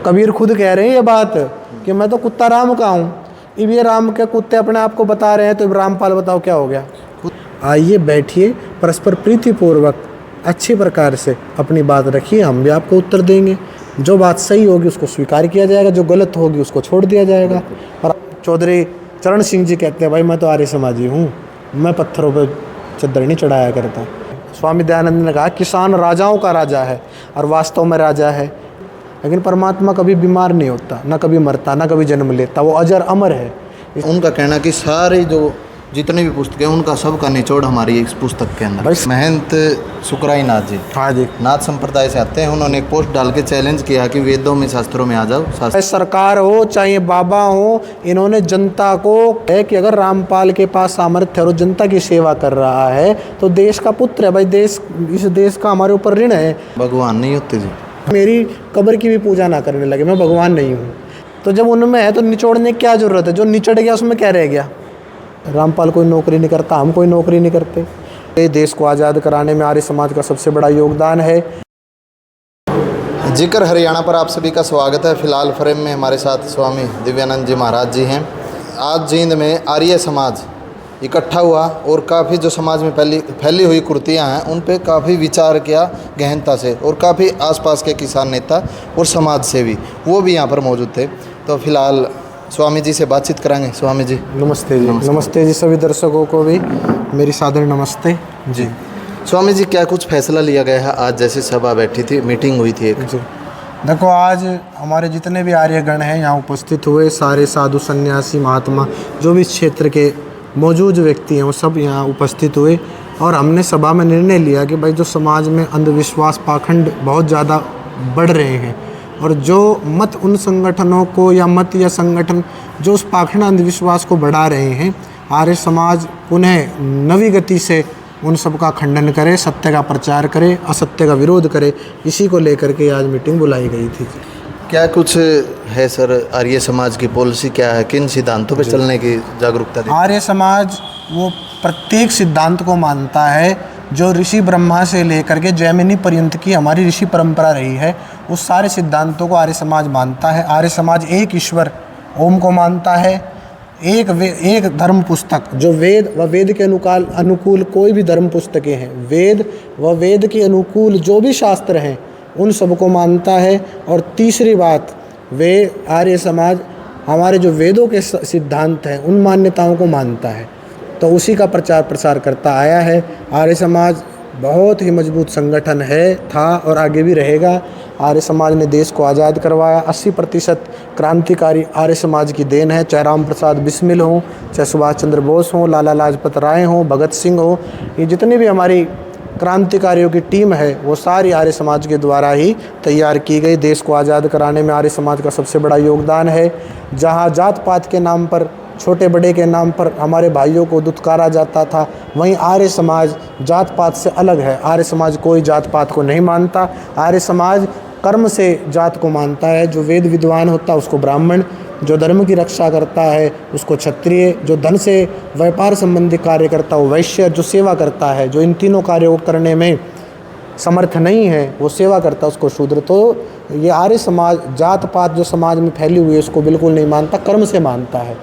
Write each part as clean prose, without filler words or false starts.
कबीर खुद कह रहे हैं ये बात कि मैं तो कुत्ता राम का हूँ। अब ये राम के कुत्ते अपने आप को बता रहे हैं, तो रामपाल बताओ क्या हो गया। आइए बैठिए, परस्पर प्रीतिपूर्वक अच्छी प्रकार से अपनी बात रखिए, हम भी आपको उत्तर देंगे। जो बात सही होगी उसको स्वीकार किया जाएगा, जो गलत होगी उसको छोड़ दिया जाएगा। और चौधरी चरण सिंह जी कहते हैं भाई मैं तो आर्य समाजी हूँ, मैं पत्थरों पर चद्दर नहीं चढ़ाया करता। स्वामी दयानंद ने कहा किसान राजाओं का राजा है और वास्तव में राजा है, लेकिन परमात्मा कभी बीमार नहीं होता, ना कभी मरता, ना कभी जन्म लेता, वो अजर अमर है। उनका कहना कि सारे जो जितने भी पुस्तकें उनका सबका निचोड़ हमारी इस पुस्तक के अंदर। महंत सुकराई नाथ जी, हाँ जी, नाथ संप्रदाय से आते हैं। उन्होंने एक पोस्ट डाल के चैलेंज किया कि वेदों में शास्त्रों में आ जाओ। चाहे सरकार हो चाहे बाबा हो, इन्होंने जनता को है कि अगर रामपाल के पास सामर्थ्य है और जनता की सेवा कर रहा है तो देश का पुत्र है भाई, देश इस देश का हमारे ऊपर ऋण है। भगवान नहीं होते जी, मेरी कब्र की भी पूजा ना करने लगे, मैं भगवान नहीं हूँ। तो जब उनमें है तो निचोड़ने की क्या जरूरत है, जो निचड़ गया उसमें क्या रह गया। रामपाल कोई नौकरी नहीं करता, हम कोई नौकरी नहीं करते। ये देश को आज़ाद कराने में आर्य समाज का सबसे बड़ा योगदान है। जिक्र हरियाणा पर आप सभी का स्वागत है। फिलहाल फ्रेम में हमारे साथ स्वामी दिव्यानंद जी महाराज जी हैं। आज जींद में आर्य समाज इकट्ठा हुआ और काफ़ी जो समाज में फैली हुई कुर्तियाँ हैं उन पे काफ़ी विचार किया गहनता से, और काफ़ी आसपास के किसान नेता और समाज सेवी वो भी यहाँ पर मौजूद थे। तो फिलहाल स्वामी जी से बातचीत कराएंगे। स्वामी जी नमस्ते जी। नमस्ते जी, सभी दर्शकों को भी मेरी सादर नमस्ते जी। स्वामी जी, क्या कुछ फैसला लिया गया है आज, जैसे सभा बैठी थी, मीटिंग हुई थी एक जी? देखो, आज हमारे जितने भी आर्यगण हैं यहाँ उपस्थित हुए, सारे साधु सन्यासी महात्मा जो भी इस क्षेत्र के मौजूद व्यक्ति हैं वो सब यहाँ उपस्थित हुए, और हमने सभा में निर्णय लिया कि भाई जो समाज में अंधविश्वास पाखंड बहुत ज़्यादा बढ़ रहे हैं, और जो मत उन संगठनों को या मत या संगठन जो उस पाखंड अंधविश्वास को बढ़ा रहे हैं, आर्य समाज पुनः नवी गति से उन सब का खंडन करे, सत्य का प्रचार करे, असत्य का विरोध करे। इसी को लेकर के आज मीटिंग बुलाई गई थी। क्या कुछ है सर, आर्य समाज की पॉलिसी क्या है, किन सिद्धांतों पर चलने की जागरूकता दी? आर्य समाज वो प्रत्येक सिद्धांत को मानता है जो ऋषि ब्रह्मा से लेकर के जैमिनी पर्यंत की हमारी ऋषि परंपरा रही है, उस सारे सिद्धांतों को आर्य समाज मानता है। आर्य समाज एक ईश्वर ओम को मानता है, एक धर्म पुस्तक जो वेद व वेद के अनुकूल कोई भी धर्म पुस्तकें हैं, वेद व वेद के अनुकूल जो भी शास्त्र हैं उन सबको मानता है। और तीसरी बात, वे आर्य समाज हमारे जो वेदों के सिद्धांत हैं उन मान्यताओं को मानता है, तो उसी का प्रचार प्रसार करता आया है। आर्य समाज बहुत ही मजबूत संगठन है, था और आगे भी रहेगा। आर्य समाज ने देश को आज़ाद करवाया। 80% क्रांतिकारी आर्य समाज की देन है, चाहे राम प्रसाद बिस्मिल हों, चाहे सुभाष चंद्र बोस हों, लाला लाजपत राय हों, भगत सिंह हो, ये जितनी भी हमारी क्रांतिकारियों की टीम है वो सारी आर्य समाज के द्वारा ही तैयार की गई। देश को आज़ाद कराने में आर्य समाज का सबसे बड़ा योगदान है। जहाँ जात पात के नाम पर, छोटे बड़े के नाम पर हमारे भाइयों को दुत्कारा जाता था, वहीं आर्य समाज जात पात से अलग है। आर्य समाज कोई जात पात को नहीं मानता। आर्य समाज कर्म से जात को मानता है। जो वेद विद्वान होता है उसको ब्राह्मण, जो धर्म की रक्षा करता है उसको क्षत्रिय, जो धन से व्यापार संबंधी कार्य करता है वो वैश्य, जो सेवा करता है, जो इन तीनों कार्यों को करने में समर्थ नहीं है वो सेवा करता है उसको शूद्र। तो ये आर्य समाज जात पात जो समाज में फैली हुई है उसको बिल्कुल नहीं मानता, कर्म से मानता है।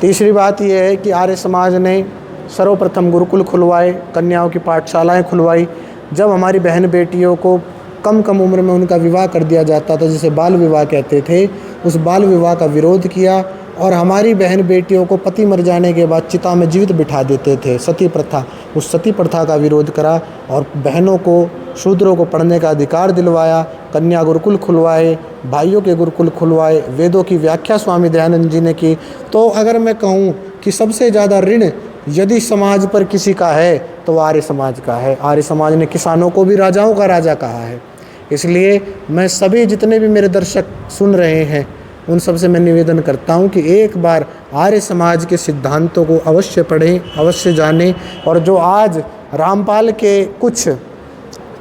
तीसरी बात यह है कि आर्य समाज ने सर्वप्रथम गुरुकुल खुलवाए, कन्याओं की पाठशालाएं खुलवाई। जब हमारी बहन बेटियों को कम उम्र में उनका विवाह कर दिया जाता था, जिसे बाल विवाह कहते थे, उस बाल विवाह का विरोध किया, और हमारी बहन बेटियों को पति मर जाने के बाद चिता में जीवित बिठा देते थे, सती प्रथा, उस सती प्रथा का विरोध करा, और बहनों को, शूद्रों को पढ़ने का अधिकार दिलवाया। कन्या गुरुकुल खुलवाए, भाइयों के गुरुकुल खुलवाए, वेदों की व्याख्या स्वामी दयानंद जी ने की। तो अगर मैं कहूँ कि सबसे ज़्यादा ऋण यदि समाज पर किसी का है तो आर्य समाज का है। आर्य समाज ने किसानों को भी राजाओं का राजा कहा है। इसलिए मैं सभी जितने भी मेरे दर्शक सुन रहे हैं उन सब से मैं निवेदन करता हूं कि एक बार आर्य समाज के सिद्धांतों को अवश्य पढ़ें, अवश्य जानें। और जो आज रामपाल के कुछ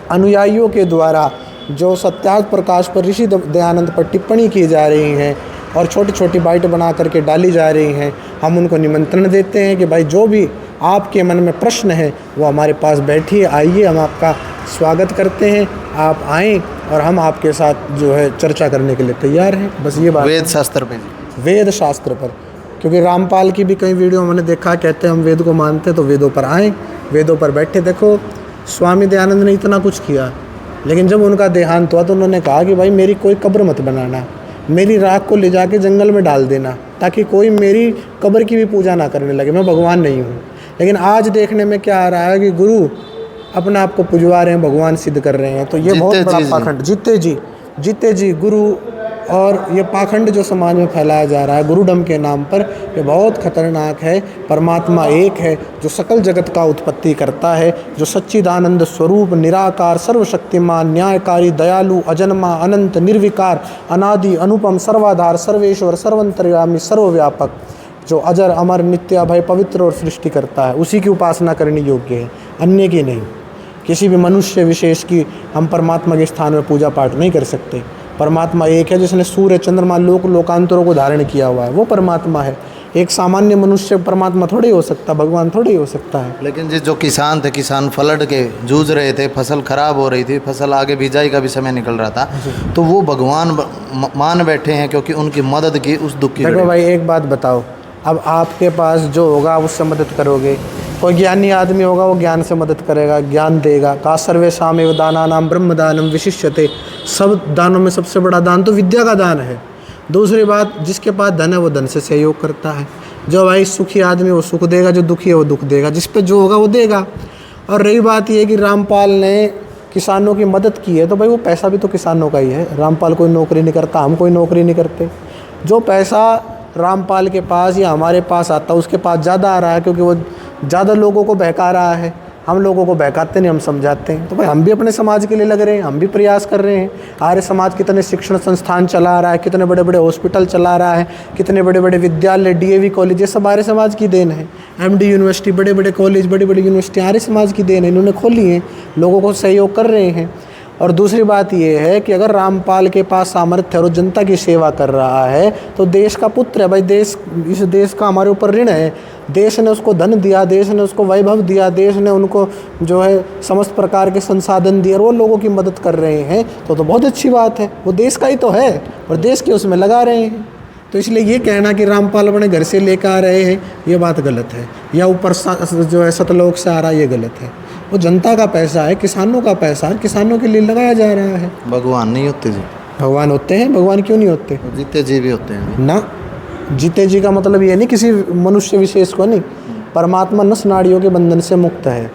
अनुयायियों के द्वारा जो सत्यार्थ प्रकाश पर ऋषि दयानंद पर टिप्पणी की जा रही हैं और छोटी छोटी बाइट बना करके डाली जा रही हैं, हम उनको निमंत्रण देते हैं कि भाई जो भी आपके मन में प्रश्न है वो हमारे पास बैठिए, आइए, हम आपका स्वागत करते हैं। आप आएँ और हम आपके साथ जो है चर्चा करने के लिए तैयार हैं। बस ये बात। वेद शास्त्र पे जी। वेद शास्त्र पर, क्योंकि रामपाल की भी कई वीडियो मैंने देखा, कहते हैं हम वेद को मानते हैं, तो वेदों पर आए, वेदों पर बैठे। देखो स्वामी दयानंद ने इतना कुछ किया, लेकिन जब उनका देहांत हुआ तो उन्होंने कहा कि भाई मेरी कोई कब्र मत बनाना, मेरी राख को ले जाके जंगल में डाल देना, ताकि कोई मेरी कब्र की भी पूजा ना करने लगे, मैं भगवान नहीं हूँ। लेकिन आज देखने में क्या आ रहा है कि गुरु अपने आप को पुजवा रहे हैं, भगवान सिद्ध कर रहे हैं। तो ये बहुत बड़ा पाखंड, जीते जी गुरु, और ये पाखंड जो समाज में फैलाया जा रहा है गुरुडम के नाम पर, ये बहुत खतरनाक है। परमात्मा एक है जो सकल जगत का उत्पत्ति करता है, जो सच्चिदानंद स्वरूप, निराकार, सर्वशक्तिमान, न्यायकारी, दयालु, अजन्मा, अनंत, निर्विकार, अनादि, अनुपम, सर्वाधार, सर्वेश्वर, सर्वंतर्यामी, सर्वव्यापक, जो अजर, अमर, नित्य, अभय, पवित्र और सृष्टि करता है, उसी की उपासना करनी योग्य है, अन्य की नहीं। किसी भी मनुष्य विशेष की हम परमात्मा के स्थान में पूजा पाठ नहीं कर सकते। परमात्मा एक है, जिसने सूर्य, चंद्रमा, लोकांतरों को धारण किया हुआ है, वो परमात्मा है। एक सामान्य मनुष्य परमात्मा थोड़ी हो सकता, भगवान थोड़ी हो सकता है। लेकिन जी जो किसान थे, किसान फ्लड के जूझ रहे थे, फसल खराब हो रही थी, फसल आगे बिजाई का भी समय निकल रहा था, तो वो भगवान मान बैठे हैं क्योंकि उनकी मदद की उस दुख की। देखो भाई एक बात बताओ, अब आपके पास जो होगा उससे मदद करोगे। कोई ज्ञानी आदमी होगा वो ज्ञान से मदद करेगा, ज्ञान देगा। का सर्वेषां एव दानानां ब्रह्मदानम विशिष्यते, सब दानों में सबसे बड़ा दान तो विद्या का दान है। दूसरी बात, जिसके पास धन है वो धन से सहयोग करता है। जो भाई सुखी आदमी वो सुख देगा, जो दुखी है वो दुख देगा, जिस पे जो होगा वो देगा। और रही बात ये कि रामपाल ने किसानों की मदद की है, तो भाई वो पैसा भी तो किसानों का ही है। रामपाल कोई नौकरी नहीं करता, हम कोई नौकरी नहीं करते। जो पैसा रामपाल के पास या हमारे पास आता है उसके पास ज़्यादा आ रहा है, क्योंकि वो ज़्यादा लोगों को बहका रहा है। हम लोगों को बहकाते नहीं, हम समझाते हैं। तो भाई हम भी अपने समाज के लिए लग रहे हैं, हम भी प्रयास कर रहे हैं। आर्य समाज कितने शिक्षण संस्थान चला रहा है, कितने बड़े बड़े हॉस्पिटल चला रहा है, कितने बड़े बड़े विद्यालय, डीएवी कॉलेज, ये सब आर्य समाज की देन है। एमडी यूनिवर्सिटी, बड़े बड़े कॉलेज, बड़ी बड़ी यूनिवर्सिटी आर्य समाज की देन है, इन्होंने खोली हैं, लोगों को सहयोग कर रहे हैं। और दूसरी बात ये है कि अगर रामपाल के पास सामर्थ्य है और जनता की सेवा कर रहा है तो देश का पुत्र है भाई। देश, इस देश का हमारे ऊपर ऋण है। देश ने उसको धन दिया, देश ने उसको वैभव दिया, देश ने उनको जो है समस्त प्रकार के संसाधन दिए, और वो लोगों की मदद कर रहे हैं तो बहुत अच्छी बात है। वो देश का ही तो है और देश के उसमें लगा रहे हैं। तो इसलिए ये कहना कि रामपाल अपने घर से लेकर आ रहे हैं, ये बात गलत है, या ऊपर जो है सतलोक से आ रहा है, ये गलत है। वो जनता का पैसा है, किसानों का पैसा है, किसानों के लिए लगाया जा रहा है। भगवान नहीं होते जी? भगवान होते हैं। भगवान क्यों नहीं होते? जीते जी भी होते हैं ना। जीते जी का मतलब ये नहीं किसी मनुष्य विशेष को नहीं, परमात्मा नस नाड़ियों के बंधन से मुक्त है।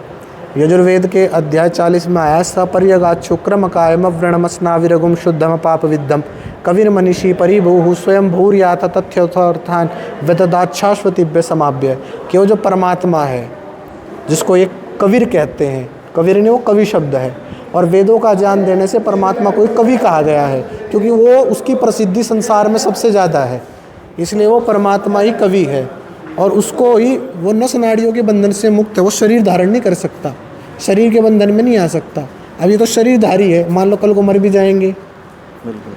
यजुर्वेद के अध्याय 40 में आया, सपर्यगाच्छु क्रम कायम व्रणमस्ना विरगुम शुद्धम पाप विद्धम कविर मनीषी परिभू स्वयं भूर्याथ तथ्यर्थान व्यतदाच्छाश्वतिभ्य समाभ्य। कि वो जो परमात्मा है, जिसको एक कविर कहते हैं, कविर ने वो कवि शब्द है, और वेदों का ज्ञान देने से परमात्मा को एक कवि कहा गया है, क्योंकि वो उसकी प्रसिद्धि संसार में सबसे ज़्यादा है, इसलिए वो परमात्मा ही कवि है। और उसको ही वो नस नाड़ियों के बंधन से मुक्त है। वो शरीर धारण नहीं कर सकता, शरीर के बंधन में नहीं आ सकता। अब ये तो शरीरधारी है, मान लो कल को मर भी जाएंगे,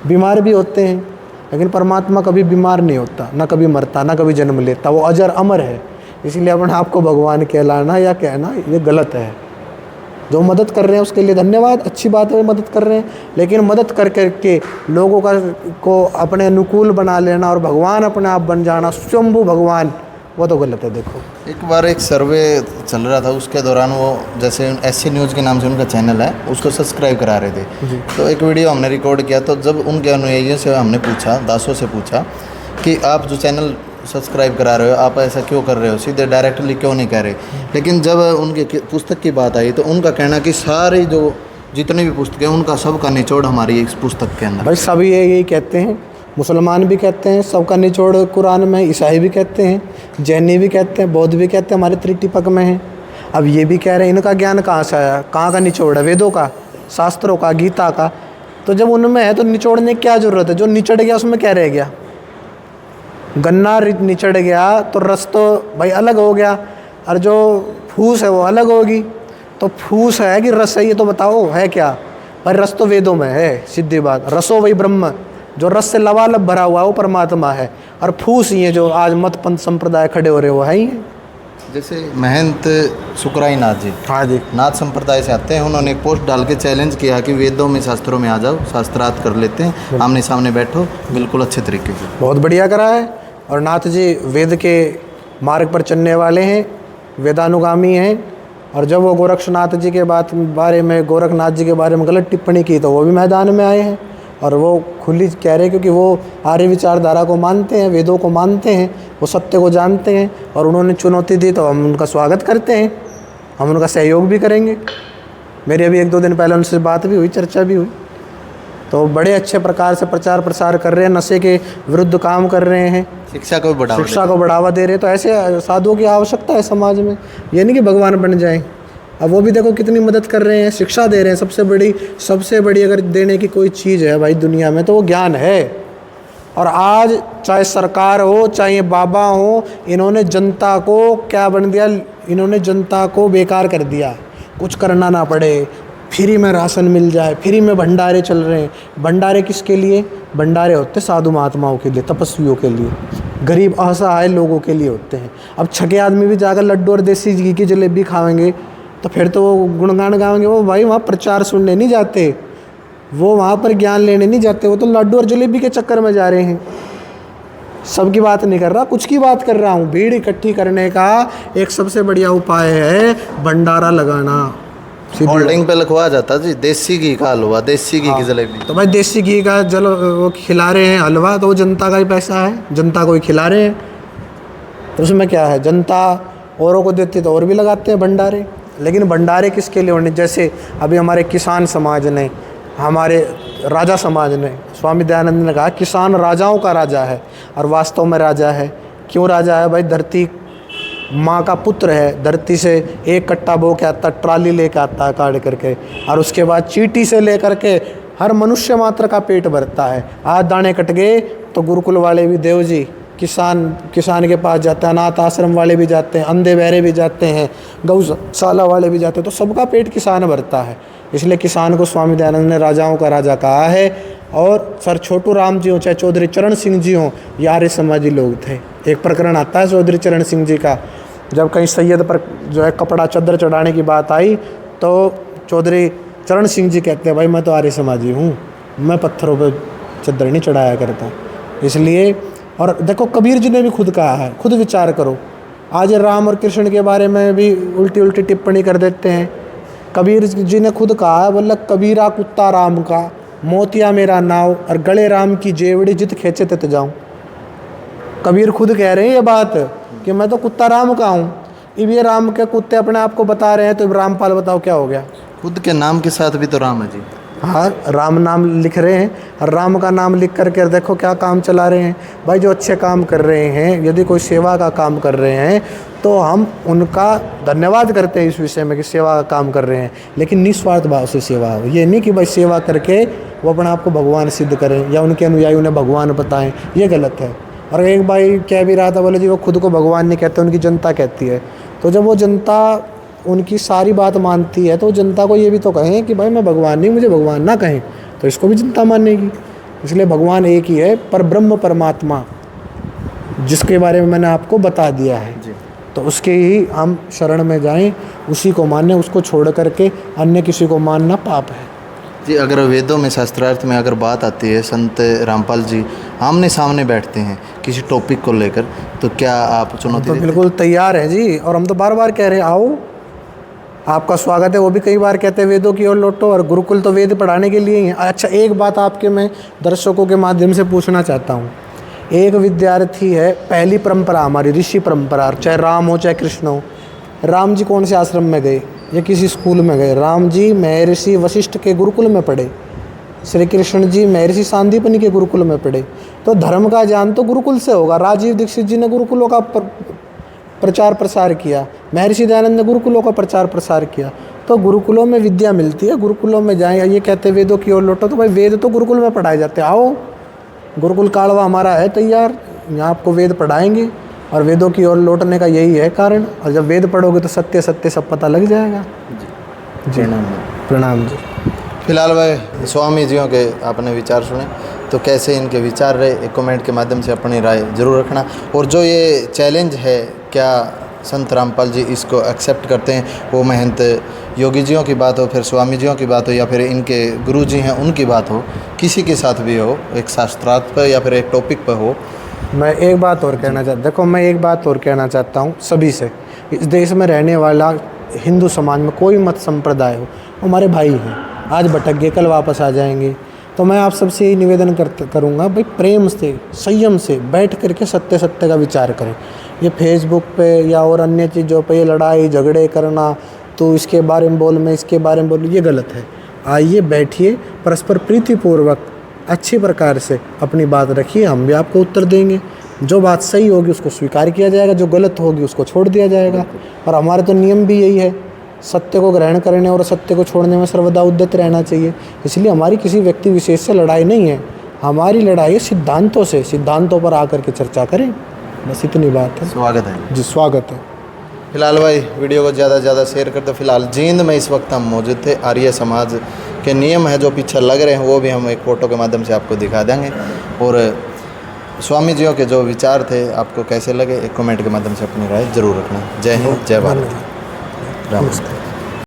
बीमार भी होते हैं, लेकिन परमात्मा कभी बीमार नहीं होता, ना कभी मरता, ना कभी जन्म लेता। वो अजर अमर है। इसलिए अपने आप को भगवान कहलाना या कहना ये गलत है। जो मदद कर रहे हैं उसके लिए धन्यवाद, अच्छी बात है वो मदद कर रहे हैं, लेकिन मदद कर करके लोगों को अपने अनुकूल बना लेना और भगवान अपने आप बन जाना, स्वयंभू भगवान, वो तो गलत है। देखो एक बार एक सर्वे चल रहा था, उसके दौरान वो जैसे SC न्यूज़ के नाम से उनका चैनल है, उसको सब्सक्राइब करा रहे थे। तो एक वीडियो हमने रिकॉर्ड किया, तो जब उनके अनुयायियों से हमने पूछा, दासों से पूछा कि आप जो चैनल सब्सक्राइब करा रहे हो, आप ऐसा क्यों कर रहे हो, सीधे डायरेक्टली क्यों नहीं कह रहे। लेकिन जब उनके पुस्तक की बात आई तो उनका कहना कि सारी जो जितनी भी पुस्तकें उनका सबका निचोड़ हमारी इस पुस्तक के अंदर। भाई सभी यही कहते हैं, मुसलमान भी कहते हैं सबका निचोड़ कुरान में, ईसाई भी कहते हैं, जैनी भी कहते हैं, बौद्ध भी कहते हैं हमारे त्रिटिपक में है। अब ये भी कह रहे हैं इनका ज्ञान कहाँ से आया, कहाँ का निचोड़ है, वेदों का, शास्त्रों का, गीता का। तो जब उनमें है तो निचोड़ने की क्या ज़रूरत है। जो निचड़ गया उसमें क्या रह गया, गन्ना निचड़ गया तो रस तो भाई अलग हो गया, और जो फूस है वो अलग होगी। तो फूस है कि रस है, ये तो बताओ है क्या। भाई रस तो वेदों में है, सीधी बात, रसो वही ब्रह्म, जो रस से लबालब भरा हुआ है वो परमात्मा है। और फूस ये जो आज मत पंथ संप्रदाय खड़े हो रहे वो है ही है। जैसे महंत सुकराई नाथ जी हाँ जी। नाथ संप्रदाय से आते हैं, उन्होंने एक पोस्ट डाल के चैलेंज किया कि वेदों में शास्त्रों में आ जाओ, शास्त्रार्थ कर लेते हैं, आमने सामने बैठो, बिल्कुल अच्छे तरीके से। बहुत बढ़िया करा है। और नाथ जी वेद के मार्ग पर चलने वाले हैं, वेदानुगामी हैं। और जब वो गोरक्षनाथ जी के बारे में, गोरखनाथ जी के बारे में गलत टिप्पणी की तो वो भी मैदान में आए हैं और वो खुली कह रहे हैं, क्योंकि वो आर्य विचारधारा को मानते हैं, वेदों को मानते हैं, वो सत्य को जानते हैं और उन्होंने चुनौती दी तो हम उनका स्वागत करते हैं, हम उनका सहयोग भी करेंगे। मेरी अभी 1-2 दिन पहले उनसे बात भी हुई, चर्चा भी हुई। तो बड़े अच्छे प्रकार से प्रचार प्रसार कर रहे हैं, नशे के विरुद्ध काम कर रहे हैं, शिक्षा को बढ़ावा दे रहे हैं। तो ऐसे साधुओं की आवश्यकता है समाज में, ये नहीं कि भगवान बन जाएं। अब वो भी देखो कितनी मदद कर रहे हैं, शिक्षा दे रहे हैं। सबसे बड़ी अगर देने की कोई चीज़ है भाई दुनिया में तो वो ज्ञान है। और आज चाहे सरकार हो चाहे बाबा हो, इन्होंने जनता को क्या बन दिया, इन्होंने जनता को बेकार कर दिया। कुछ करना ना पड़े, फ्री में राशन मिल जाए, फ्री में भंडारे चल रहे हैं। भंडारे किसके लिए? भंडारे होते साधु महात्माओं के लिए, तपस्वियों के लिए, गरीब असहाय लोगों के लिए होते हैं। अब छके आदमी भी जाकर लड्डू और देसी घी की जलेबी खाएंगे तो फिर तो वो गुणगान गाएंगे। वो भाई वहाँ प्रचार सुनने नहीं जाते, वो वहाँ पर ज्ञान लेने नहीं जाते, वो तो लड्डू और जलेबी के चक्कर में जा रहे हैं। सबकी बात नहीं कर रहा, कुछ की बात कर रहा हूँ। भीड़ इकट्ठी करने का एक सबसे बढ़िया उपाय है भंडारा लगाना। होल्डिंग पे लिखवा जाता जी, देसी घी का हलवा, देसी घी की जलेबी। तो भाई देसी घी का वो खिला रहे हैं हलवा, तो वो जनता का ही पैसा है, जनता को ही खिला रहे हैं। तो उसमें क्या है, जनता औरों को देती तो और भी लगाते हैं भंडारे। लेकिन भंडारे किसके लिए होने? जैसे अभी हमारे किसान समाज ने, हमारे राजा समाज ने, स्वामी दयानंद ने कहा किसान राजाओं का राजा है। और वास्तव में राजा है। क्यों राजा है भाई? धरती माँ का पुत्र है, धरती से एक कट्टा बो के आता, ट्राली लेके आता है काट करके, और उसके बाद चींटी से लेकर के हर मनुष्य मात्र का पेट भरता है। आज दाने कट गए तो गुरुकुल वाले भी, देव जी किसान के पास जाते हैं, अनाथ आश्रम वाले भी जाते हैं, अंधे बहरे भी जाते हैं, गौशाला वाले भी जाते हैं, तो सबका पेट किसान भरता है। इसलिए किसान को स्वामी दयानंद ने राजाओं का राजा कहा है। और सर छोटू राम जी हों चाहे चौधरी चरण सिंह जी हों, ये आर्य समाजी लोग थे। एक प्रकरण आता है चौधरी चरण सिंह जी का, जब कहीं सैयद पर जो है कपड़ा चद्दर चढ़ाने की बात आई तो चौधरी चरण सिंह जी कहते हैं भाई मैं तो आर्य समाजी हूँ, मैं पत्थरों पर चद्दर नहीं चढ़ाया करता। इसलिए, और देखो कबीर जी ने भी खुद कहा है, खुद विचार करो। आज राम और कृष्ण के बारे में भी उल्टी टिप्पणी कर देते हैं। कबीर जी ने खुद कहा है, बोला कबीरा कुत्ता राम का, मोतिया मेरा नाव, और गले राम की जेवड़ी जित खेचे तित जाऊँ। कबीर खुद कह रहे हैं ये बात कि मैं तो कुत्ता राम का हूँ। अब ये राम के कुत्ते अपने आप को बता रहे हैं, तो रामपाल बताओ क्या हो गया? खुद के नाम के साथ भी तो राम है जी। हाँ, राम नाम लिख रहे हैं, और राम का नाम लिख करके देखो क्या काम चला रहे हैं। भाई जो अच्छे काम कर रहे हैं, यदि कोई सेवा का काम कर रहे हैं तो हम उनका धन्यवाद करते हैं इस विषय में कि सेवा का काम कर रहे हैं, लेकिन निस्वार्थ भाव से सेवा हो। ये नहीं कि भाई सेवा करके वो अपने आप को भगवान सिद्ध करें या उनके अनुयायी उन्हें भगवान बताएं, ये गलत है। और एक भाई कह भी रहा था, बोले जी वो खुद को भगवान नहीं कहते, उनकी जनता कहती है। तो जब वो जनता उनकी सारी बात मानती है तो जनता को ये भी तो कहें कि भाई मैं भगवान नहीं, मुझे भगवान ना कहें, तो इसको भी जनता मानेगी। इसलिए भगवान एक ही है, पर ब्रह्म परमात्मा, जिसके बारे में मैंने आपको बता दिया है जी। तो उसके ही हम शरण में जाएं, उसी को मानें, उसको छोड़ करके अन्य किसी को मानना पाप है जी। अगर वेदों में शास्त्रार्थ में अगर बात आती है, संत रामपाल जी आमने सामने बैठते हैं किसी टॉपिक को लेकर, तो क्या आप चुनौती? तो बिल्कुल तैयार है जी, और हम तो बार बार कह रहे हैं आओ, आपका स्वागत है। वो भी कई बार कहते हैं वेदों की ओर लौटो, और गुरुकुल तो वेद पढ़ाने के लिए ही है। अच्छा, एक बात आपके मैं दर्शकों के माध्यम से पूछना चाहता हूँ। एक विद्यार्थी है, पहली परंपरा हमारी ऋषि परंपरा, चाहे राम हो चाहे कृष्ण हो। राम जी कौन से आश्रम में गए या किसी स्कूल में गए? राम जी महर्षि वशिष्ठ के गुरुकुल में पढ़े, श्री कृष्ण जी महर्षि सांदीपनि के गुरुकुल में पढ़े। तो धर्म का ज्ञान तो गुरुकुल से होगा। राजीव दीक्षित जी ने गुरुकुलों का प्रचार प्रसार किया, महर्षि दयानंद ने गुरुकुलों का प्रचार प्रसार किया। तो गुरुकुलों में विद्या मिलती है, गुरुकुलों में जाएं। ये कहते हैं वेदों की ओर लौटो, तो भाई वेद तो गुरुकुल में पढ़ाए जाते हैं। आओ, गुरुकुल कालवा हमारा है तैयार, यहाँ आपको वेद पढ़ाएंगे। और वेदों की ओर लौटने का यही है कारण। और जब वेद पढ़ोगे तो सत्य सत्य सब पता लग जाएगा जी। प्रणाम जी। फिलहाल भाई स्वामी जियों के आपने विचार सुने, तो कैसे इनके विचार रहे, एक कमेंट के माध्यम से अपनी राय जरूर रखना। और जो ये चैलेंज है, क्या संत रामपाल जी इसको एक्सेप्ट करते हैं। वो महंत योगी जियों की बात हो, फिर स्वामी जियों की बात हो, या फिर इनके गुरु जी हैं उनकी बात हो, किसी के साथ भी हो, एक शास्त्रार्थ पर या फिर एक टॉपिक पर हो। मैं एक बात और कहना चाहता देखो मैं एक बात और कहना चाहता हूँ सभी से, इस देश में रहने वाला हिंदू समाज में कोई मत संप्रदाय हो, हमारे भाई हैं। आज भटक गए, कल वापस आ जाएंगे। तो मैं आप सबसे यही निवेदन करूँगा भाई, प्रेम से, संयम से बैठ करके सत्य का विचार करें। ये फेसबुक पे या और अन्य चीज़ों पे ये लड़ाई झगड़े करना, तो इसके बारे में बोल, मैं इसके बारे में बोल, ये गलत है। आइए बैठिए, परस्पर प्रीतिपूर्वक अच्छी प्रकार से अपनी बात रखिए, हम भी आपको उत्तर देंगे। जो बात सही होगी उसको स्वीकार किया जाएगा, जो गलत होगी उसको छोड़ दिया जाएगा। और हमारे तो नियम भी यही है, सत्य को ग्रहण करने और सत्य को छोड़ने में सर्वदा उद्यत रहना चाहिए। इसलिए हमारी किसी व्यक्ति विशेष से लड़ाई नहीं है, हमारी लड़ाई है सिद्धांतों से। सिद्धांतों पर आकर के चर्चा करें, बस इतनी बात है। स्वागत है जी, स्वागत है। फिलहाल भाई वीडियो को ज़्यादा से ज़्यादा शेयर कर दो। फिलहाल जींद में इस वक्त हम मौजूद थे। आर्य समाज के नियम है जो पीछे लग रहे हैं, वो भी हम एक फ़ोटो के माध्यम से आपको दिखा देंगे। और स्वामी जियों के जो विचार थे आपको कैसे लगे, एक कमेंट के माध्यम से अपनी राय जरूर रखना। जय हिंद, जय भारत, नमस्कार।